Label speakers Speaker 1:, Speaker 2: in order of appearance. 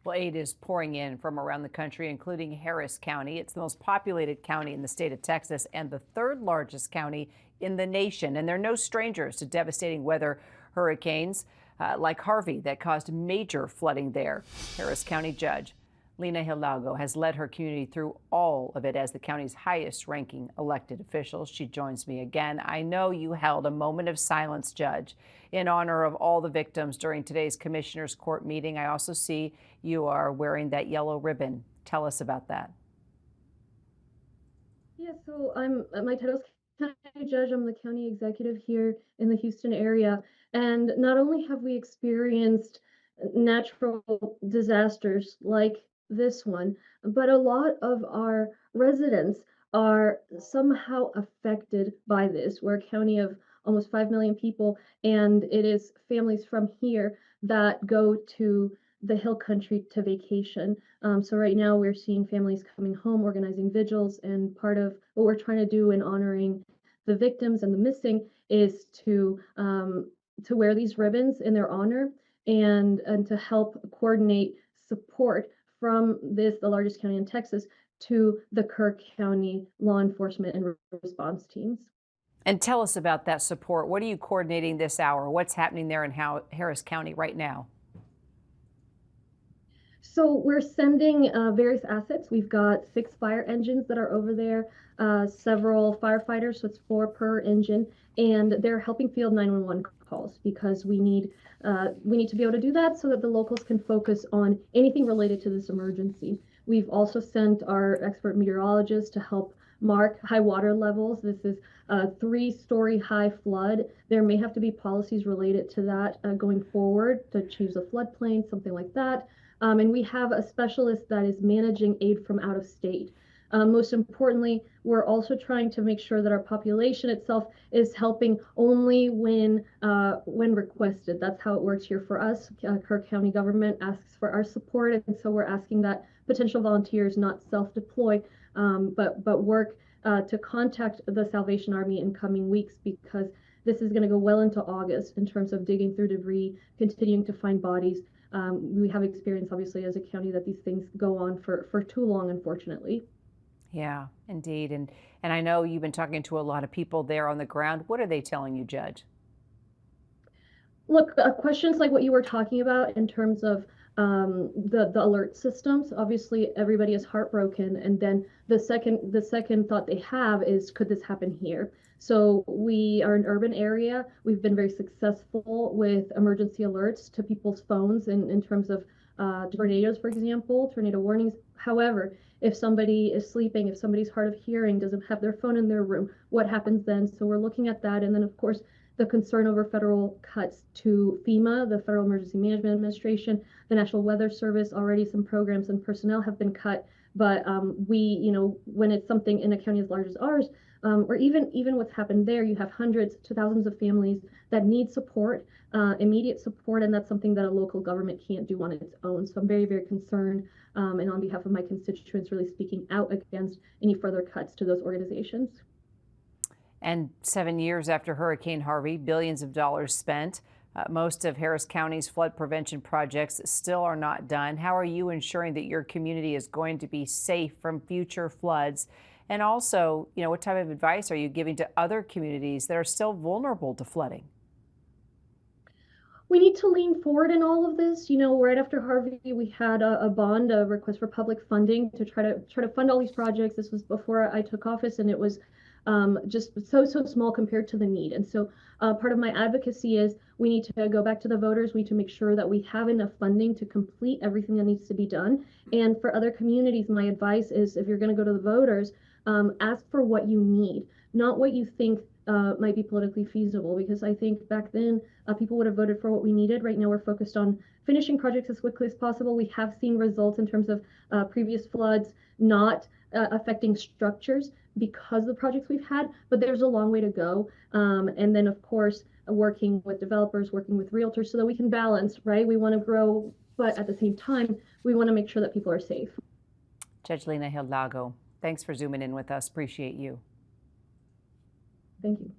Speaker 1: Well, aid is pouring in from around the country, including Harris County. It's the most populated county in the state of Texas and the third largest county in the nation. And they're no strangers to devastating weather hurricanes like Harvey that caused major flooding there. Harris County Judge Lina Hidalgo has led her community through all of it as the county's highest ranking elected official. She joins me again. I know you held a moment of silence, Judge, in honor of all the victims during today's Commissioners Court meeting. I also see you are wearing that yellow ribbon. Tell us about that.
Speaker 2: Yeah, so my title's county judge. I'm the county executive here in the Houston area. And not only have we experienced natural disasters like this one, but a lot of our residents are somehow affected by this. We're a county of almost 5 million people, and it is families from here that go to the hill country to vacation. So right now we're seeing families coming home, organizing vigils, and part of what we're trying to do in honoring the victims and the missing is to wear these ribbons in their honor and to help coordinate support from the largest county in Texas, to the Kirk County law enforcement and response teams.
Speaker 1: And tell us about that support. What are you coordinating this hour? What's happening there in Harris County right now?
Speaker 2: So we're sending various assets. We've got 6 fire engines that are over there, several firefighters, so it's 4 per engine, and they're helping field 911 calls because we need to be able to do that so that the locals can focus on anything related to this emergency. We've also sent our expert meteorologists to help mark high water levels. This is a 3-story high flood. There may have to be policies related to that going forward to change the floodplain, something like that. And we have a specialist that is managing aid from out of state. Most importantly, we're also trying to make sure that our population itself is helping only when requested. That's how it works here for us. Kirk County government asks for our support, and so we're asking that potential volunteers not self-deploy, but work to contact the Salvation Army in coming weeks, because this is going to go well into August in terms of digging through debris, continuing to find bodies. We have experience, obviously, as a county that these things go on for too long, unfortunately.
Speaker 1: Yeah, indeed. And I know you've been talking to a lot of people there on the ground. What are they telling you, Judge?
Speaker 2: Look, questions like what you were talking about in terms of the alert systems. Obviously, everybody is heartbroken, and then the second thought they have is, could this happen here? So we are an urban area. We've been very successful with emergency alerts to people's phones in terms of tornadoes, for example, tornado warnings. However, if somebody is sleeping, if somebody's hard of hearing, doesn't have their phone in their room, what happens then? So we're looking at that. And then, of course, the concern over federal cuts to FEMA, the Federal Emergency Management Administration, the National Weather Service. Already some programs and personnel have been cut, but when it's something in a county as large as ours, or even what's happened there, you have hundreds to thousands of families that need support, immediate support, and that's something that a local government can't do on its own. So I'm very, very concerned, and on behalf of my constituents, really speaking out against any further cuts to those organizations.
Speaker 1: And 7 years after Hurricane Harvey, billions of dollars spent. Most of Harris County's flood prevention projects still are not done. How are you ensuring that your community is going to be safe from future floods? And also, what type of advice are you giving to other communities that are still vulnerable to flooding?
Speaker 2: We need to lean forward in all of this. Right after Harvey, we had a bond, a request for public funding to try to fund all these projects. This was before I took office, and it was just so small compared to the need. And so part of my advocacy is we need to go back to the voters. We need to make sure that we have enough funding to complete everything that needs to be done. And for other communities, my advice is, if you're going to go to the voters, ask for what you need, not what you think might be politically feasible, because I think back then people would have voted for what we needed. Right now we're focused on finishing projects as quickly as possible. We have seen results in terms of previous floods not affecting structures because of the projects we've had, but there's a long way to go. And then, of course, working with developers, working with realtors, so that we can balance, right? We want to grow, but at the same time, we want to make sure that people are safe.
Speaker 1: Judge Lina Hidalgo, thanks for zooming in with us. Appreciate you.
Speaker 2: Thank you.